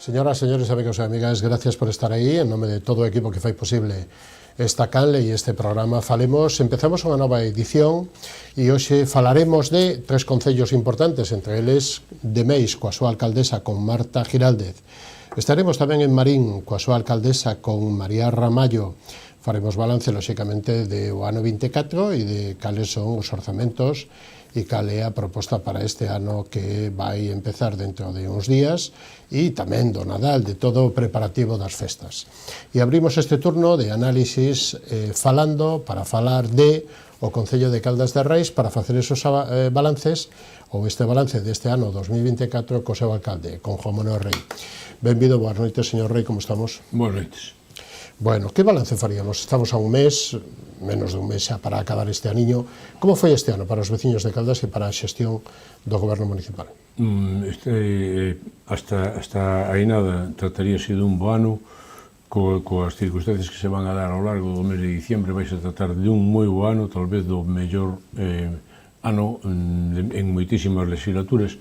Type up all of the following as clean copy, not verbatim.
Señoras, señores, amigos e amigas, gracias por estar aí. En nome de todo o equipo que fai posible esta canle e este programa empezamos unha nova edición e hoxe falaremos de tres concellos importantes, entre eles de Meis, coa súa alcaldesa con Marta Giraldez. Estaremos tamén en Marín, coa súa alcaldesa con María Ramallo. Faremos balance, lóxicamente, do ano 24 e de cales son os orzamentos e cal é a proposta para este ano que vai empezar dentro de uns días e tamén do Nadal, de todo o preparativo das festas. E abrimos este turno de análisis para falar de o Concello de Caldas de Reis, para facer esos balances, ou este balance deste ano 2024 co seu alcalde, con Juan Manuel Rei. Benvido, boas noites, señor Rei, como estamos? Boas noites. Bueno, que balance faríamos? Estamos a un mes, menos de un mes xa para acabar este aniño. Como foi este ano para os veciños de Caldas e para a xestión do goberno municipal? Hasta aí nada, trataríase dun bo ano, coas circunstancias que se van a dar ao largo do mes de diciembre, vais a tratar de un moi bo ano, tal vez do mellor ano en moitísimas legislaturas,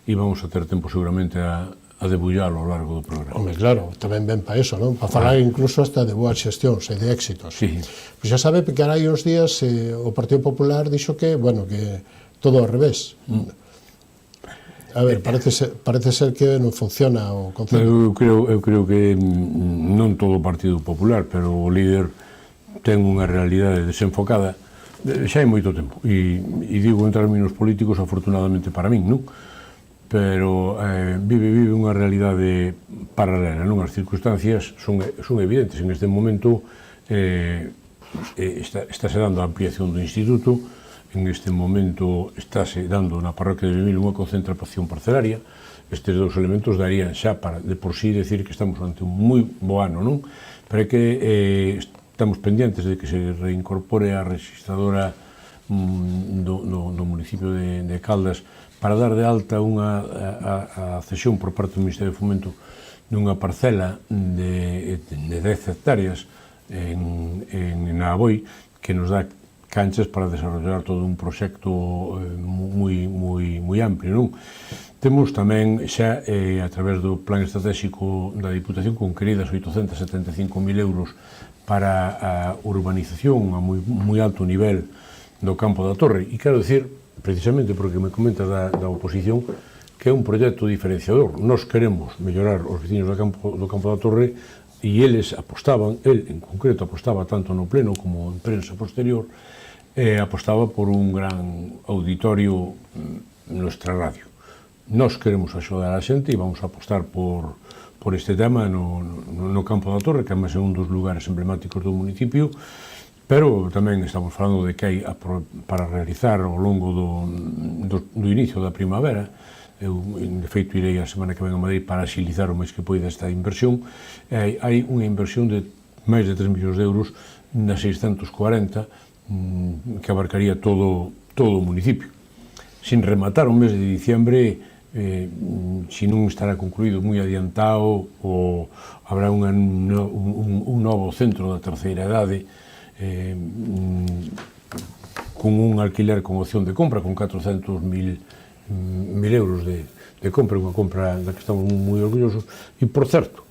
e vamos a ter tempo seguramente a debullalo ao largo do programa. Home, claro, tamén ven para eso, non? Para falar incluso hasta de boas xestións e de éxitos. Sí. Pois xa sabe que hai uns días o Partido Popular dixo que, bueno, que todo ao revés. A ver, parece ser que non funciona o concello. Eu creo que non todo o Partido Popular, pero o líder ten unha realidade desenfocada xa hai moito tempo, e digo en términos políticos afortunadamente para min, non? Pero vive unha realidade paralela, non? As circunstancias son evidentes. En este momento estáse dando a ampliación do instituto, en este momento estáse dando na parroquia de Vimil unha concentración parcelaria. Estes dous elementos darían xa para de por sí decir que estamos ante un moi bo ano, non? Pero é que estamos pendientes de que se reincorpore a registradora do municipio de Caldas para dar de alta a cesión por parte do Ministerio de Fomento dunha parcela de 10 hectáreas na Aboi, que nos dá canchas para desarrollar todo un proxecto moi amplio, non? Temos tamén xa, a través do plan estratégico da Diputación, conqueridas 875.000 euros para a urbanización a moi alto nivel do Campo da Torre, e quero dicir, precisamente porque me comenta da oposición, que é un proxecto diferenciador. Nós queremos mellorar os veciños do Campo da Torre, e eles apostaban, en concreto apostaba tanto no pleno como en prensa posterior, apostaba por un gran auditorio nuestra radio. Nós queremos axudar a xente e vamos a apostar por este tema no Campo da Torre, que é un dos lugares emblemáticos do municipio, pero tamén estamos falando de que hai para realizar ao longo do inicio da primavera. Eu, de feito, irei a semana que ven a Madrid para axilizar o máis que poida esta inversión. Hai unha inversión de máis de 3 millóns de euros na 640, que abarcaría todo o municipio. Sin rematar o mes de diciembre, se non estará concluído moi adiantado, ou habrá un novo centro da terceira idade, con un alquiler con opción de compra, con 400.000 euros de compra, unha compra da que estamos moi orgullosos. E, por certo,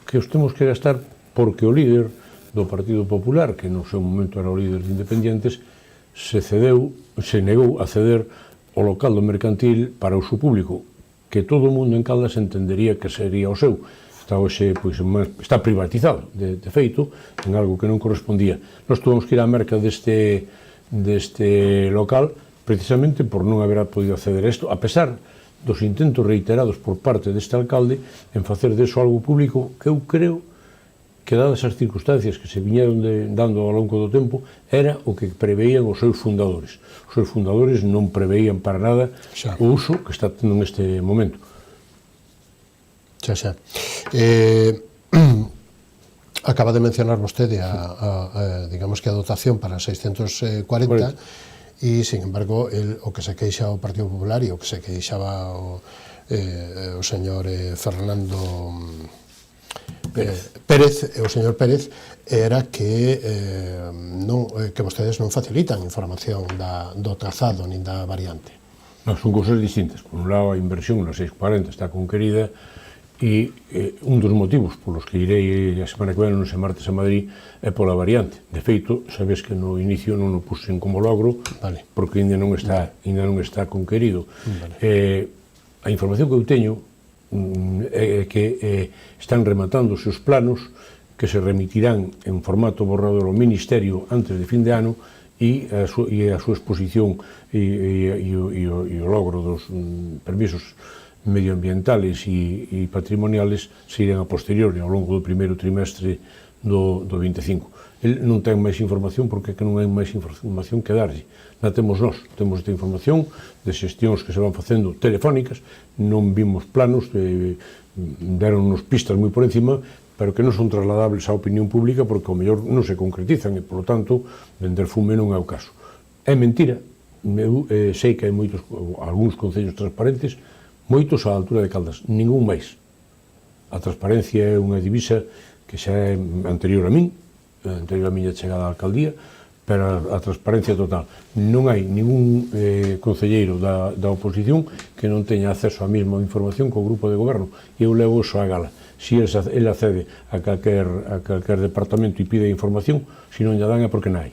que os temos que gastar porque o líder do Partido Popular, que no seu momento era o líder de Independientes, se negou a ceder o local do mercantil para uso público, que todo o mundo en Caldas entendería que sería o seu. Está privatizado, de feito, en algo que non correspondía. Nós tuvemos que ir á merca deste local precisamente por non haber podido acceder a isto, a pesar dos intentos reiterados por parte deste alcalde en facer deso algo público, que eu creo que, dadas as circunstancias que se viñeron dando ao longo do tempo, era o que preveían os seus fundadores. Os seus fundadores non preveían para nada o uso que está tendo neste momento. Xa. Acaba de mencionar vostede digamos que a dotación para 640 e, sin embargo, o que se queixa o Partido Popular e o que se queixaba o señor Fernando Pérez, o señor Pérez, era que vostedes non facilitan información do trazado nin da variante. Non, son cousas distintas. Por un lado, a inversión na 640 está conquerida, E un dos motivos polos que irei a semana que ven, non sei, martes a Madrid, é pola variante. De feito, sabes que no inicio non o puxen como logro, porque ainda non está conquerido. A información que eu teño é que están rematando os seus planos, que se remitirán en formato borrador ao Ministerio antes de fin de ano, e a súa exposición e o logro dos permisos medioambientales e patrimoniales se irán a posteriori, ao longo do primeiro trimestre do 25. El non ten máis información porque non hai máis información que darlle. Na temos nós, temos esta información de xestións que se van facendo telefónicas, non vimos planos, deronnos pistas moi por encima, pero que non son trasladables á opinión pública porque ao mellor non se concretizan e, polo tanto, vender fume non é o caso. É mentira, sei que hai algúns concellos transparentes, moitos á altura de Caldas, ningún máis. A transparencia é unha divisa que xa é anterior a min, anterior a miña chegada á alcaldía, pero a transparencia total. Non hai ningún concelleiro da oposición que non teña acceso á mesma información co grupo de goberno, e eu levo iso á gala. Se ele accede a calquer departamento e pide información, se non lle dan é porque non hai.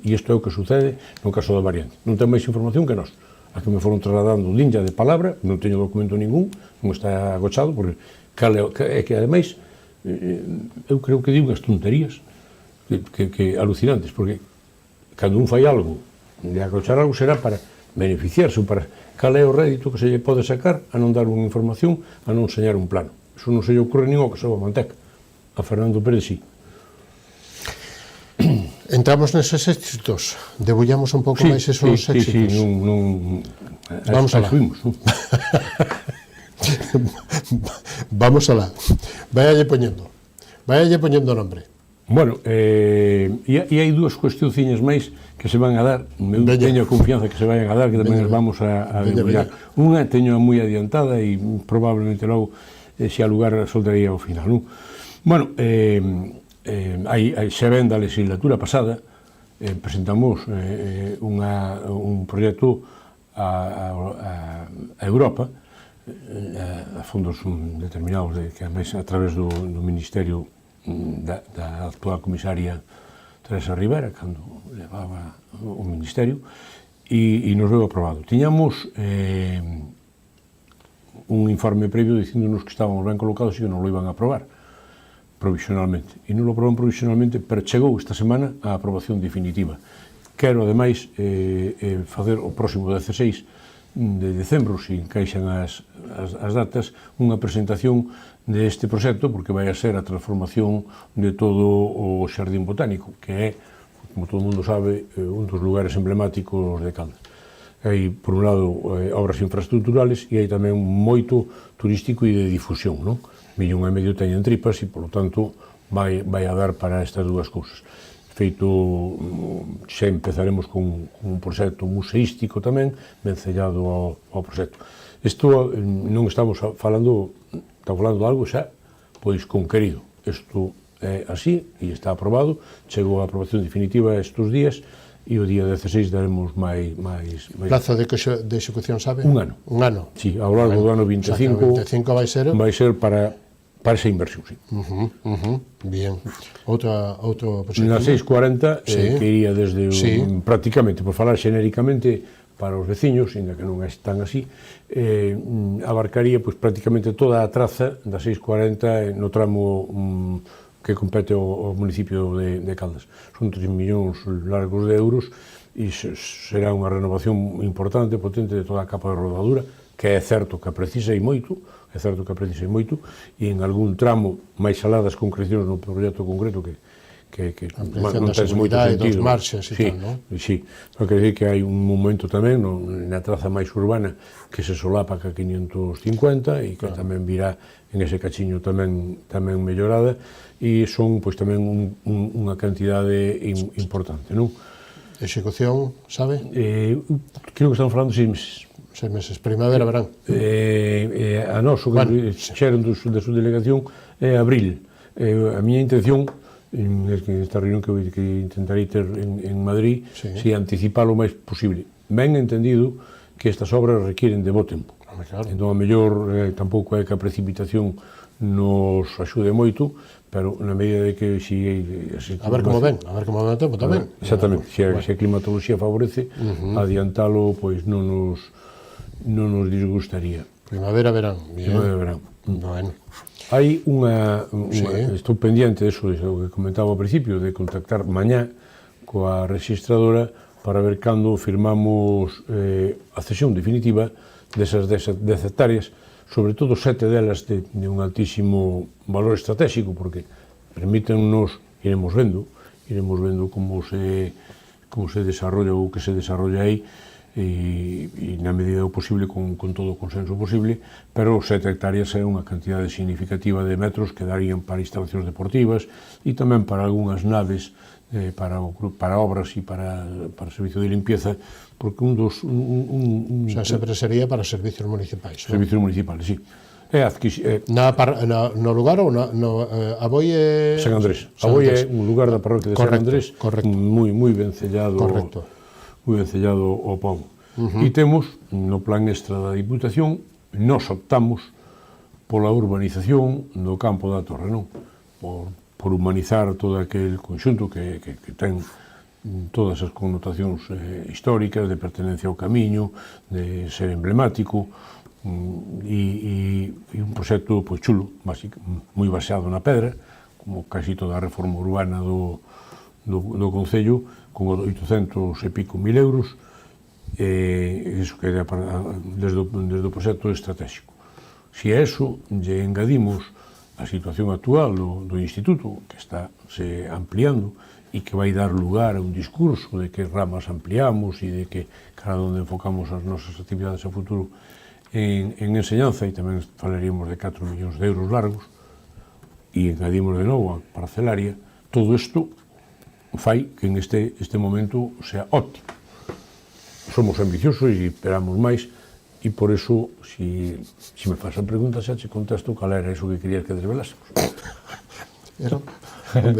E isto é o que sucede no caso da variante. Non ten máis información que nós. A que me foron trasladando linha de palabra, non teño documento ningún, non está agochado, porque é que, ademais, eu creo que digo unhas tonterías que alucinantes, porque cando un fai algo, de agochar algo será para beneficiarse, para cal é o rédito que se lle pode sacar a non dar unha información, a non enseñar un plano. Iso non se lle ocurre nin ao que soba manteca. A Fernando Pérez sí. Entramos neses éxitos, debullamos un pouco máis esos éxitos. Sí, vamos alá. Vamos alá. Váyalle poñendo nombre. Bueno, e hai dúas cuestiónciñas máis que se van a dar, eu teño confianza que se vayan a dar, que tamén as vamos a debullar. Unha teño moi adiantada e probablemente logo, se a lugar, soltaría ao final. Bueno, xa ven da legislatura pasada, presentamos un proxecto a Europa, a fondos determinados, que a través do Ministerio da actual comisaria Teresa Rivera, cando levaba o Ministerio, e nos veo aprobado. Tiñamos un informe previo dicíndonos que estábamos ben colocados e que non lo iban a aprobar provisionalmente. E non lo aproban provisionalmente, pero chegou esta semana a aprobación definitiva. Quero, ademais, facer o próximo 16 de decembro, se encaixan as datas, unha presentación deste proxecto, porque vai a ser a transformación de todo o Xardín Botánico, que é, como todo mundo sabe, un dos lugares emblemáticos de Caldas. Hai, por un lado, obras infraestructurales e hai tamén moito turístico e de difusión, non? Millón e medio teñen tripas e, polo tanto, vai a dar para estas dúas cousas. Feito, xa empezaremos con un proxecto museístico tamén, vencellado ao proxecto. Isto non estamos falando de algo xa, pois conquerido. Isto é así e está aprobado, chegou a aprobación definitiva estes días e o día 16 daremos máis... Plazo de execución, sabe? Un ano. Un ano. Sí, ao largo do ano 25 vai ser para esa inversión, sí. Bien. Outro proxecto. Na 640, que iría desde prácticamente, por falar xenéricamente, para os veciños, ainda que non é tan así, abarcaría prácticamente toda a traza da 640 no tramo que compete ao municipio de Caldas. Son 3 millóns largos de euros e será unha renovación importante, potente de toda a capa de rodadura, que é certo que precisa e moito, e en algún tramo máis alá das concrecións no proxecto concreto que non tens moito sentido. Dos marxes e tal, non? Sí, pero quer dizer que hai un momento tamén na traza máis urbana que se solapa ca 550 e que tamén virá en ese cachiño tamén mellorada e son tamén unha cantidade importante, non? Execución, sabe? Creo que estamos falando 6 meses. 6 meses, primavera, verán. A nós, o que xeron da subdelegación é abril. A miña intención, esta reunión que intentarei ter en Madrid, se anticipar o máis posible. Ben entendido que estas obras requieren de bo tempo. Claro. Entón, a mellor, tampouco é que a precipitación nos axude moito, pero na medida de que a ver como ven o tempo tamén. Exactamente, se a climatoloxía favorece, adiantalo, pois non nos disgustaría. Primavera, verán. Primavera, verán. Bueno. Hai estou pendiente disso que comentaba ao principio, de contactar mañá coa registradora para ver cando firmamos a cesión definitiva desas 10 hectáreas, sobre todo 7 delas de un altísimo valor estratégico, porque permítennos, iremos vendo como se desarrolla ou que se desarrolla aí, e na medida do posible con todo o consenso posible, pero 7 hectáreas é unha cantidade significativa de metros que darían para instalacións deportivas e tamén para algunhas naves para obras e para servicio de limpieza, porque O sea, sempre sería para servicios municipais, non? Servicios municipales, sí. No lugar ou Aboi é... San Andrés. Aboi é un lugar da parroquia de San Andrés moi vencellado ao pobo. E temos, no plan extra da Diputación, nos optamos pola urbanización do campo da Torre, non? Por humanizar todo aquel conxunto que ten todas as connotacións históricas, de pertenencia ao camiño, de ser emblemático, e un proxecto chulo, moi baseado na pedra, como casi toda a reforma urbana do Concello, con 800 e pico mil euros, iso que é desde o proxecto estratégico. Se a eso lle engadimos a situación actual do Instituto, que está se ampliando e que vai dar lugar a un discurso de que ramas ampliamos e de que cara onde enfocamos as nosas actividades a futuro en enseñanza, e tamén falaríamos de 4 millóns de euros largos, e engadimos de novo a parcelaria. Todo isto fai que en este momento sea óptimo. Somos ambiciosos e esperamos máis, e por eso, se me faz a pregunta, xa che contesto cal era iso que querías que desvelásemos.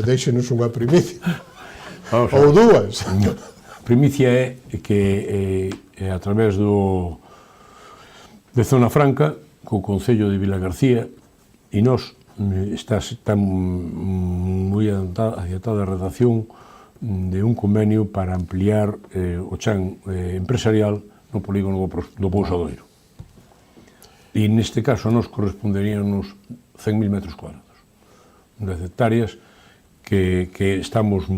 Deixenos unha primicia. Ou dúas. A primicia é que a través de Zona Franca, co Concello de Vilagarcía, e nós está moi adiantada a redacción de un convenio para ampliar o chan empresarial no polígono do Pousadoiro. E neste caso nos corresponderíanos 100.000 metros cuadrados, 10 hectáreas, que estamos,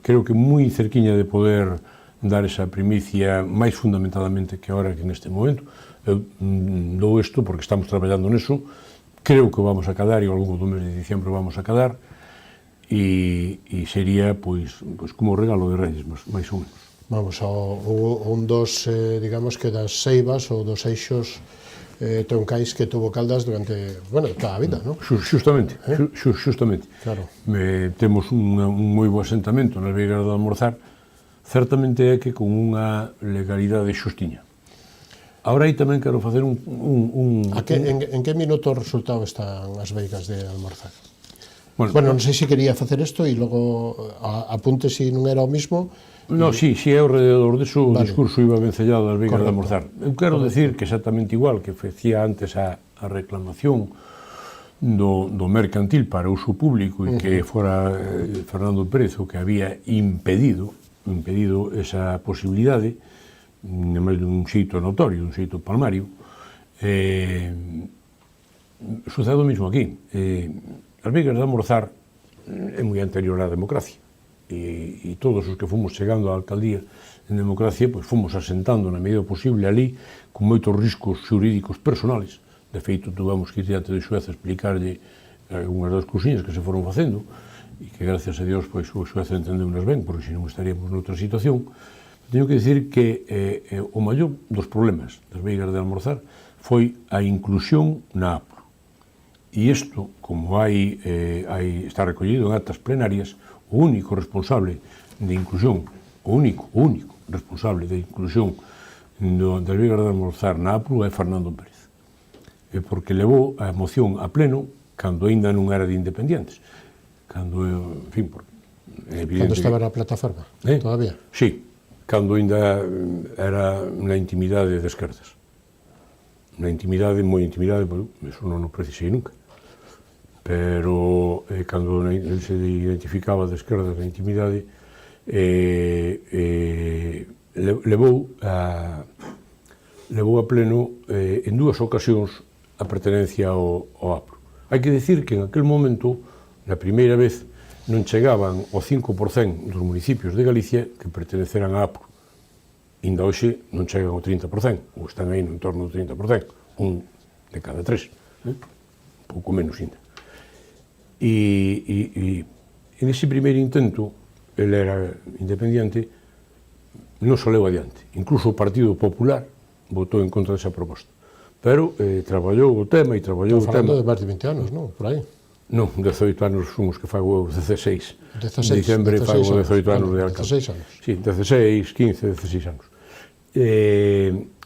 creo que moi cerquiña de poder dar esa primicia máis fundamentadamente que agora, que neste momento. Eu dou isto porque estamos traballando neso, creo que vamos a cadar, e ao longo do mes de diciembre vamos a cadar, e sería, pois como regalo de Reyes, máis ou menos. Vamos, un dos, digamos que das seivas ou dos eixos troncais que tuvo Caldas durante, toda a vida, non? Xustamente. Claro. Temos un moi bo asentamento nas Veigas do Almorzar, certamente é que con unha legalidade xustiña. Ahora aí tamén quero facer un... En que minuto resultado están as Veigas de Almorzar? Bueno, non sei se quería facer isto e logo apunte se non era o mismo. No, sí, é ao rededor disso o discurso iba vencellado das Veigas de Almorzar. Eu quero decir que exactamente igual que facía antes a reclamación do mercantil para uso público e que fora Fernando Pérez o que había impedido esa posibilidade, máis dun xeito notorio, dun xeito palmario, sucede o mismo aquí. As Veigas de Almorzar é moi anterior á democracia, e todos os que fomos chegando á alcaldía en democracia, pois fomos asentando na medida posible ali, con moitos riscos xurídicos personales. De feito, tuvamos que ir diante do xuez a explicarlle unhas das cousiñas que se foron facendo, e que, gracias a Dios, pois o xuez entendeu-nas ben, porque senón estaríamos noutra situación. Teño que dicir que o maior dos problemas das Veigas de Almorzar foi a inclusión na APRO. E isto, como está recollido en actas plenarias, o único responsable de inclusión, o único responsable de inclusión das Veigas de Almorzar na APRO é Fernando Pérez. Porque levou a moción a pleno cando ainda non era de independientes. Cando estaba na plataforma, todavía? Sí, cando ainda era na intimidade de esquerdas. na intimidade, moi intimidade, eso non o precisei nunca. Pero cando ele se identificaba de esquerda na intimidade, levou a pleno en dúas ocasións a pertenencia ao APRO. Hai que dicir que en aquel momento, na primeira vez, non chegaban o 5% dos municipios de Galicia que perteneceran a APRO. Inda hoxe non chegan ao 30%, ou están aí no entorno do 30%, un de cada tres, un pouco menos ainda. E en ese primeiro intento, ele era independiente, non se leu adiante. Incluso o Partido Popular votou en contra desa proposta. Pero traballou o tema e traballou o tema... Falando de máis de 20 anos, non? Por aí. Non, 18 anos fomos que fago 16. 16, en diciembre fago 18 anos de alcalde. 16 anos. Sí, 16, 15, 16 anos.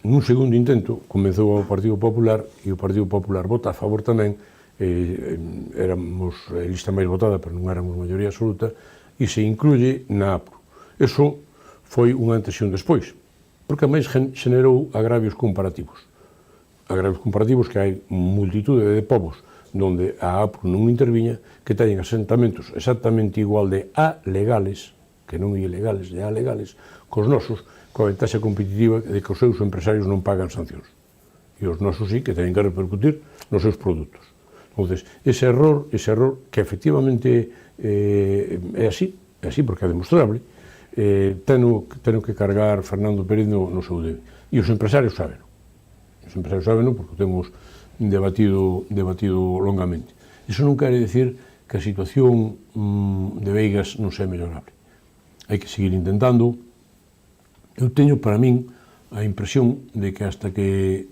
Nun segundo intento comezou o Partido Popular e o Partido Popular vota a favor tamén, éramos a lista máis votada, pero non éramos maioría absoluta, e se incluye na APRO. Eso foi un antes e un despois, porque a máis xenerou agravios comparativos. Agravios comparativos que hai multitude de povos donde a APRO non interviña, que teñen asentamentos exactamente igual de alegales, que non ilegales, de alegales, cos nosos, coa ventaxa competitiva de que os seus empresarios non pagan sancións. E os nosos sí que teñen que repercutir nos seus produtos. Entonces, ese error que efectivamente é así porque é demostrable, teno que cargar Fernando Pérez no seu debe. E os empresarios saben. Os empresarios saben porque temos debatido longamente. Iso non quere dicir que a situación de Veigas non sea mellorable. Hai que seguir intentando. Eu teño para min a impresión de que hasta que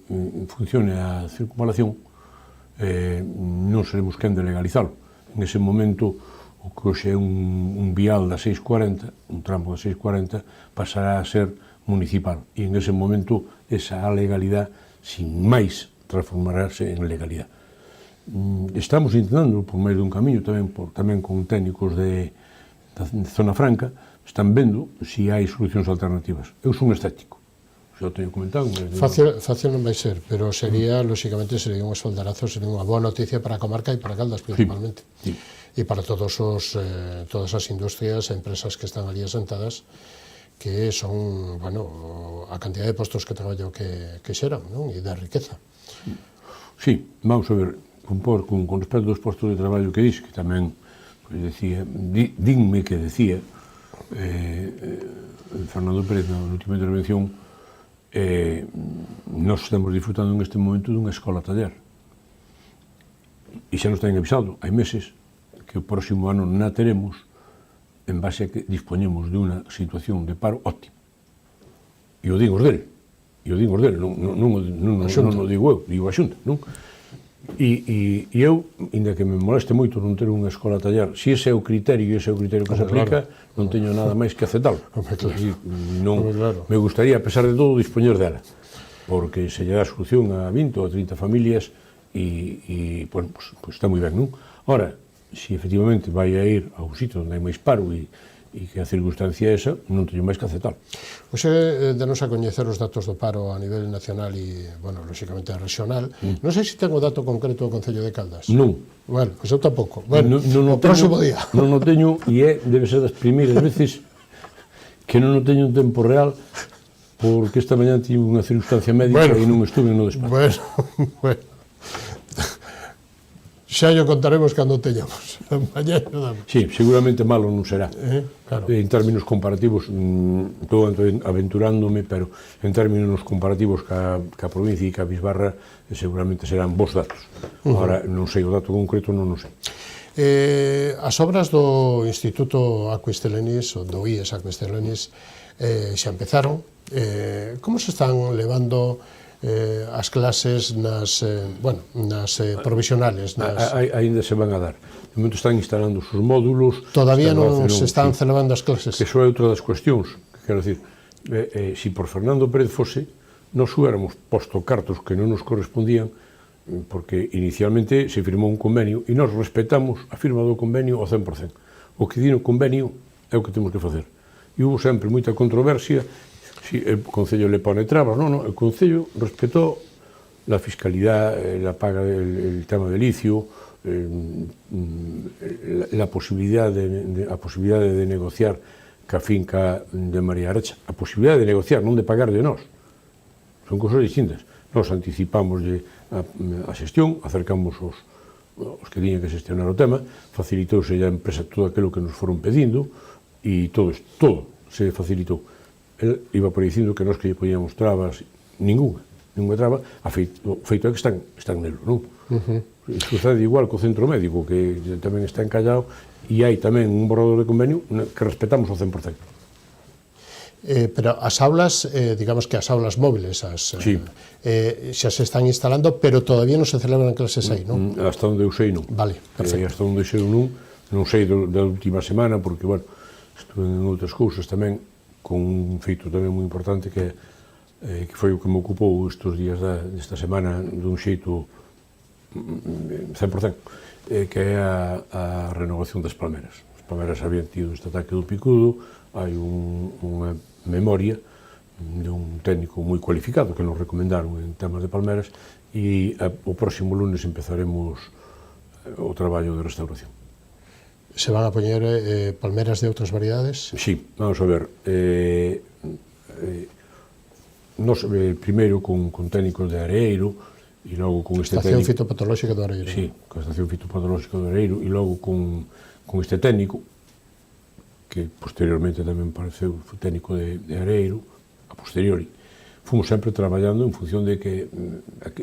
funcione a circunvalación non seremos quen de legalizalo. En ese momento, o que hoxe é un vial da 640, un tramo da 640, pasará a ser municipal. E en ese momento, esa legalidade, sin máis, transformarase en legalidade. Estamos intentando, por máis dun camiño, tamén con técnicos da Zona Franca, están vendo se hai solucións alternativas. Eu son escéptico. Xa o teño comentado. Fácil non vai ser, pero sería, lóxicamente, sería un esfoldarazo, sería unha boa noticia para a comarca e para Caldas, principalmente. Sí. E para todas as industrias e empresas que están ali asentadas, que son, bueno, a cantidad de postos de traballo que xeran, non? E de riqueza. Sí, vamos a ver, con respecto aos postos de traballo que dix, que tamén, pues, decía, dinme que decía Fernando Pérez na última intervención, nós estamos disfrutando en este momento dunha escola taller. E xa nos ten avisado, hai meses, que o próximo ano na teremos, en base a que dispoñemos de unha situación de paro óptima. E o digo os dele, non o digo eu, digo a Xunta, non? E eu, inda que me moleste moito non ter unha escola taller, se ese é o criterio e ese é o criterio que se aplica, non teño nada máis que aceptalo. Me gustaría, a pesar de todo, dispoñer dela, porque se lle dá solución a 20 ou a 30 familias e bueno, pues está moi ben, non? Ora, se efectivamente vai a ir a un sitio onde hai máis paro e que a circunstancia é esa, non teño máis que aceptar. Oxe, denos a coñecer os datos do paro a nivel nacional e, bueno, lóxicamente regional. Non sei se ten o dato concreto do Concello de Caldas. Non. Bueno, pois eu tampouco. Bueno, o próximo día. Non o teño e debe ser das primeiras veces que non o teño en tempo real, porque esta mañá tive unha circunstancia médica e non estuve no despacho. Bueno. Xa yo contaremos cando teñamos. Mañá non damos. Sí, seguramente malo non será. Claro. En términos comparativos, estou aventurándome, pero en términos comparativos ca provincia e ca Bisbarra, seguramente serán bons datos. Agora, non sei o dato concreto, non o sei. As obras do Instituto Aquistelenis, ou do IES Aquistelenis, xa empezaron. Como se están levando as clases nas provisionales? Ainda se van a dar. De momento están instalando os módulos. Todavía non se están celebrando as clases. Que iso é outra das cuestións. Quero dicir, se por Fernando Pérez fose, nos huéramos posto cartos que non nos correspondían, porque inicialmente se firmou un convenio e nós respetamos a firma do convenio ao 100%. O que di no convenio é o que temos que facer. E hubo sempre moita controversia. Si o Concello le pone trabas, non, o Concello respetou la fiscalidad, la paga del tema del licio, la posibilidad de negociar ca finca de María Arecha, a posibilidad de negociar, non de pagar de nós. Son cosas distintas. Nós anticipamos a xestión, acercamos os que tiñan que xestionar o tema, facilitouse a empresa todo aquilo que nos foron pedindo e todo se facilitou. El iba por dicindo que nós que lle poñíamos trabas, ninguna traba, feito é que están nelo, non? Sucede igual co centro médico, que tamén está encallado, e hai tamén un borrador de convenio que respetamos ao 100%. Pero as aulas, digamos que as aulas móviles, sí. Xa se están instalando, pero todavía non se celebran clases aí, non? Hasta onde eu sei, non. Vale, perfecto. Hasta onde eu sei, non sei da última semana, porque, bueno, estuve en outras cousas tamén, con un feito tamén moi importante que foi o que me ocupou estes días desta semana dun xeito 100%, que é a renovación das palmeras. As palmeras habían tido este ataque do picudo, hai unha memoria de un técnico moi cualificado que nos recomendaron en temas de palmeras e o próximo lunes empezaremos o traballo de restauración. Se van a poñer palmeras de outras variedades? Sí, vamos a ver. Nos, primeiro con técnicos de Areeiro e logo con este Estación Fitopatolóxica do Areeiro. Sí, con a Estación Fitopatolóxica do Areeiro e logo con este técnico que posteriormente tamén pareceu técnico de Areeiro, a posteriori. Fomos sempre traballando en función de que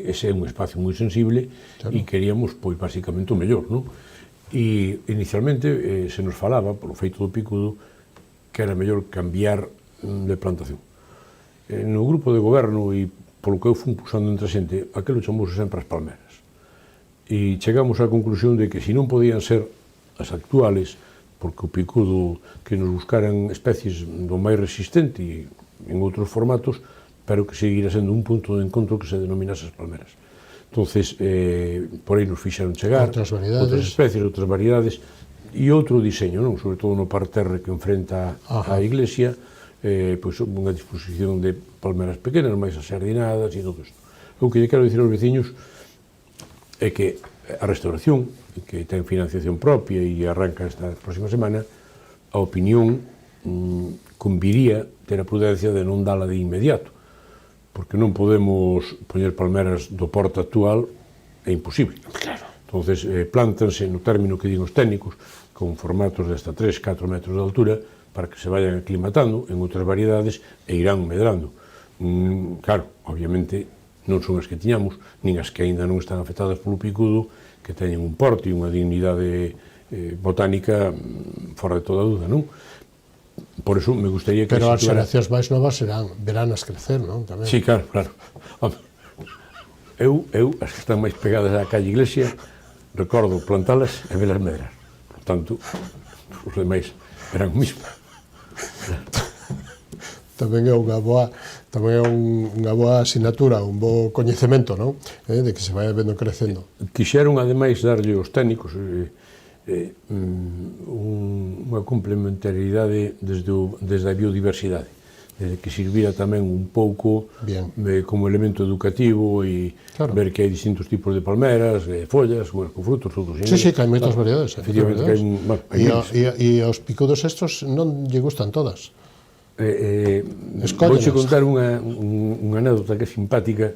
ese é un espacio moi sensible, claro, e queríamos, pois, basicamente o mellor, non? E inicialmente se nos falaba, polo feito do picudo, que era mellor cambiar de plantación. No grupo de goberno e polo que eu fui pusando entre a xente, aquilo chamouse sempre as palmeras. E chegamos á conclusión de que se non podían ser as actuales, porque o picudo que nos buscaran especies do máis resistente e en outros formatos, pero que seguira sendo un punto de encontro que se denominase as palmeras. Entonces, por aí nos fixeron chegar outras especies, outras variedades e outro diseño, non? Sobre todo no parterre que enfrenta a iglesia, pois unha disposición de palmeras pequenas, máis asardinadas e todo isto. O que lle quero dicir aos veciños é que a restauración, que ten financiación propia e arranca esta próxima semana, a opinión conviría ter a prudencia de non dala de inmediato, porque non podemos poñer palmeras do porte actual, é imposible. Claro. Entonces, plántanse no término que digo os técnicos, con formatos de hasta 3-4 metros de altura, para que se vayan aclimatando en outras variedades e irán medrando. Claro, obviamente, non son as que tiñamos, nin as que aínda non están afectadas polo picudo, que teñen un porte e unha dignidade botánica fora de toda dúda, non? Por eso me gustaría que... Pero as xeracións máis novas verán-as crecer, non? Tamén. Sí, claro. Eu, as que están máis pegadas á calle Iglesia, recordo plantalas e velas medrar. Por tanto, os demais verán o mismo. Tamén é unha boa asignatura, un bo coñecemento, non? De que se vai vendo crecendo. Quixeron, ademais, darlle aos técnicos unha complementariedade desde a biodiversidade, desde que sirvira tamén un pouco como elemento educativo e claro, ver que hai distintos tipos de palmeras, follas, con frutos, outros. Sí, que hai moitas variedades. Efectivamente, que e os picudos estos non lle gustan todas. Vouche contar unha anécdota que é simpática,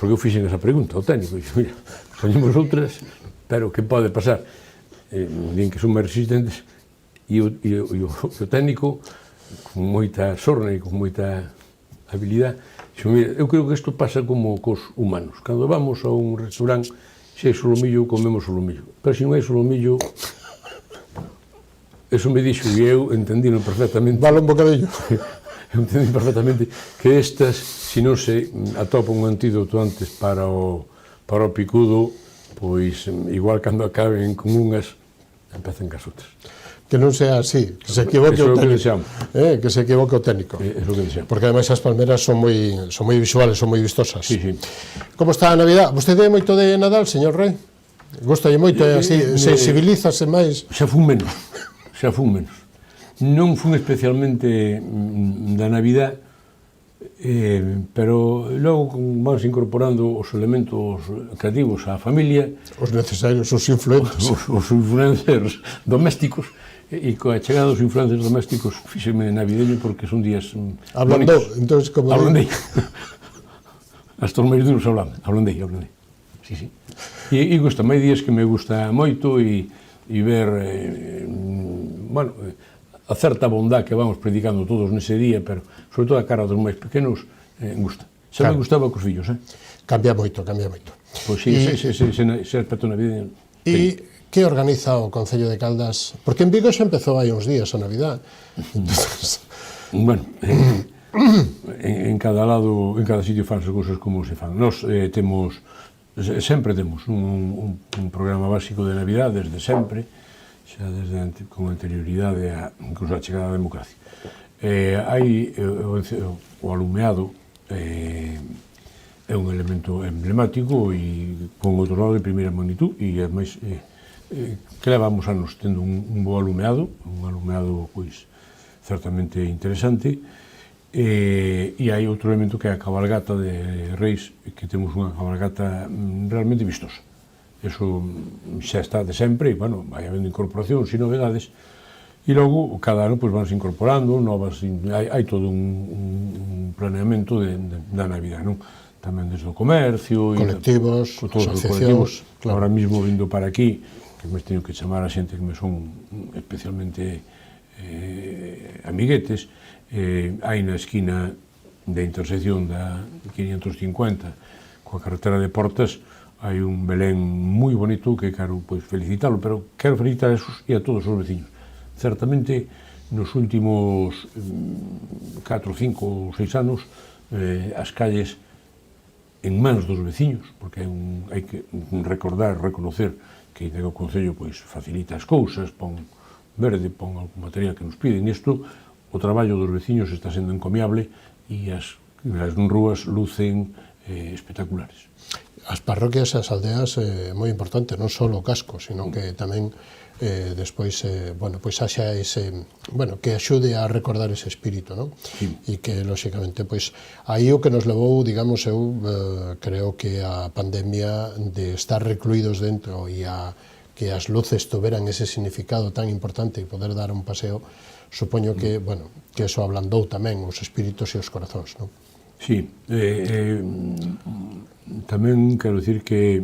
porque eu fixen esa pregunta ao técnico, e dixo, mira, poñemos outras, pero que pode pasar? Din que son máis resistentes, e o técnico, con moita sorna e con moita habilidade, dixo, mira, eu creo que isto pasa como cos humanos. Cando vamos a un restaurante, se hai solomillo, comemos solomillo, pero se non hai solomillo, eso me dixo e eu entendino perfectamente. Vale un bocadillo. Eu entendi perfectamente que estas, se non se atopa un antídoto antes para o picudo, pois igual cando acaben con unhas, empezan cas outras. Que non sea así, que se equivoque o técnico. Que se equivoque o técnico. É o que deseamos. Porque ademais as palmeras son moi visuales, son moi vistosas. Sí. Como está a Navidad? Vostede é moito de Nadal, señor Rei? Gostalle moito, así, sensibilízase máis? Xa fun menos. Non fun especialmente da Navidad, Pero logo vanse incorporando os elementos creativos á familia, os necesarios, os influentes, os influencers domésticos, e coa chegada dos influencers domésticos fíxeme navideño porque son días hablando, entonces como hablandei. Hasta os máis duros hablandei. Sí. E gustame, hai días que me gusta moito e ver, bueno, a certa bondad que vamos predicando todos nese día, pero sobre todo a cara dos máis pequenos, gusta. Xa me gustaba cos fillos, Cambia moito. Pois sí, ese aspecto navideño. E que organiza o Concello de Caldas? Porque en Vigo xa empezou hai uns días a Navidad. Entonces... Bueno, en cada lado, en cada sitio fan as cousas como se fan. Nós sempre temos un programa básico de Navidad desde sempre, xa desde con anterioridade incluso a chegada da democracia. Hai o alumeado, é un elemento emblemático e con outro lado de primeira magnitud e ademais que levamos anos tendo un bo alumeado, pois certamente interesante, e hai outro elemento que é a cabalgata de Reis, que temos unha cabalgata realmente vistosa. Eso xa está de sempre, e, bueno, vai habendo incorporacións e novedades, e logo, cada ano, pois, vanse incorporando novas, hai todo un planeamento da Navidad, non? Tamén desde o comercio, colectivos, asociacións, claro. Ahora mismo vindo para aquí, que me teño que chamar a xente que me son especialmente amiguetes, hai na esquina da intersección da 550 coa carretera de Portas, hai un Belén moi bonito que quero felicitalo, pero quero felicitar a esos e a todos os veciños. Certamente, nos últimos 4, 5 ou 6 anos, as calles en mans dos veciños, porque hai que recordar, reconocer que o Concello facilita as cousas, pon verde, pon algún material que nos piden. Isto, o traballo dos veciños está sendo encomiable e as rúas lucen espectaculares. As parroquias e as aldeas é moi importante, non só o casco, sino que tamén despois, bueno, pois haxa ese, bueno, que axude a recordar ese espírito, non? Sí. E que, lóxicamente, pois, aí o que nos levou, digamos, eu creo que a pandemia de estar recluídos dentro e que as luces tuveran ese significado tan importante e poder dar un paseo, supoño que, bueno, que eso ablandou tamén os espíritos e os corazóns, non? Sí, tamén quero dicir que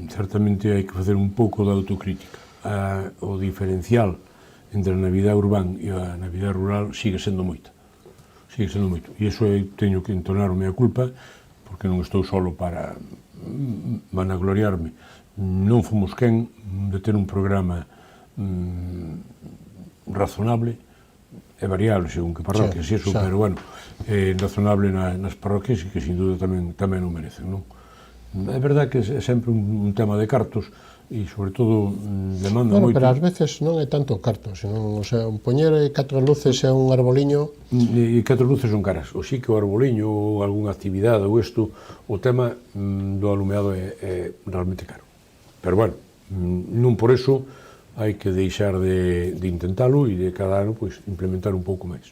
certamente hai que facer un pouco de autocrítica. O diferencial entre a Navidad urbán e a Navidad rural sigue sendo moita. E iso teño que entonar a mea culpa, porque non estou solo para vanagloriarme. Non fomos quen de ter un programa razonable, é variable según que parroquias, pero bueno, razonable nas parroquias e que sin duda tamén o merecen, non? É verdad que é sempre un tema de cartos e sobre todo demanda moito. Pero ás veces non é tanto cartos, senón, o sea, poñer 4 luces e un arboliño... E 4 luces son caras, ou sí que o arboliño ou algunha actividade ou isto, o tema do alumeado é realmente caro. Pero bueno, non por eso hai que deixar de intentalo e de cada ano implementar un pouco máis.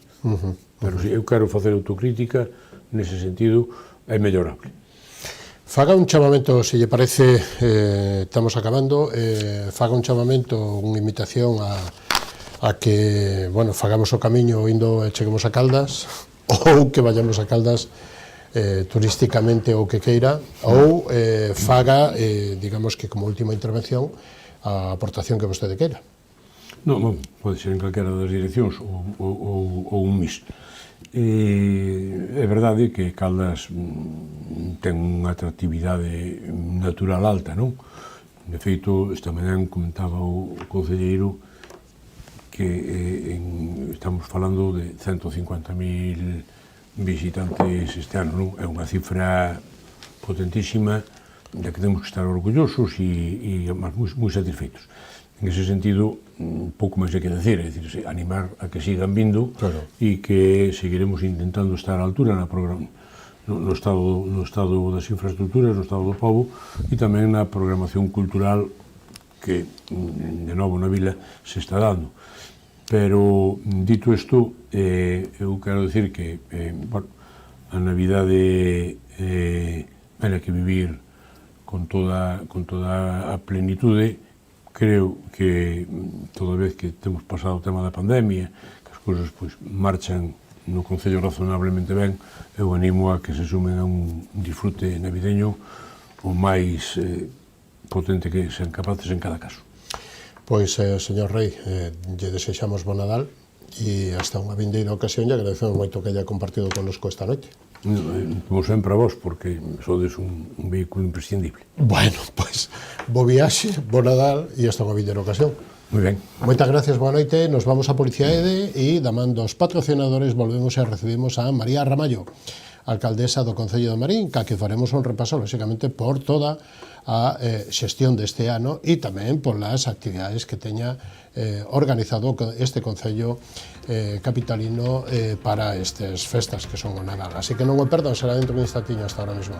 Pero se eu quero facer autocrítica, nese sentido, é mellorable. Faga un chamamento, se lle parece, estamos acabando, faga un chamamento, unha invitación a que, bueno, fagamos o camiño indo e cheguemos a Caldas, ou que vayamos a Caldas turísticamente ou que queira, ou faga, digamos que como última intervención, a aportación que vostede queira. Non, pode ser en calquera das direccións ou un mix. É verdade que Caldas ten unha atractividade natural alta, non? De feito, esta mañá comentaba o concelleiro que estamos falando de 150.000 visitantes este ano, non? É unha cifra potentísima da que temos que estar orgullosos e moi satisfeitos. En ese sentido, pouco máis hai que decir, é dicir, animar a que sigan vindo e que seguiremos intentando estar á altura no estado das infraestructuras, no estado do pobo e tamén na programación cultural que, de novo, na vila se está dando. Pero, dito isto, eu quero decir que, bueno, a Navidade hai que vivir con toda a plenitude. Creo que toda vez que temos pasado o tema da pandemia, que as cousas marchan no Concello razonablemente ben, eu animo a que se sumen a un disfrute navideño o máis potente que sean capaces en cada caso. Pois, señor Rei, lle desexamos bo Nadal e hasta unha vindeira ocasión, e agradecemos moito que haya compartido connosco esta noite. Como sempre a vos, porque sodes un vehículo imprescindible. Bueno, pois, bo viaxe, bo Nadal e hasta unha vindeira ocasión. Moi ben. Moitas gracias, boa noite. Nos vamos a Policía EDE e, da man dos patrocinadores, volvemos e recibimos a María Ramallo, alcaldesa do Concello de Marín, ca que faremos un repaso, lógicamente, por toda a xestión deste ano e tamén por las actividades que teña organizado este Concello capitalino para estas festas que son o Nadal. Así que non o perdan, será dentro de un instantiño. Hasta ahora mismo.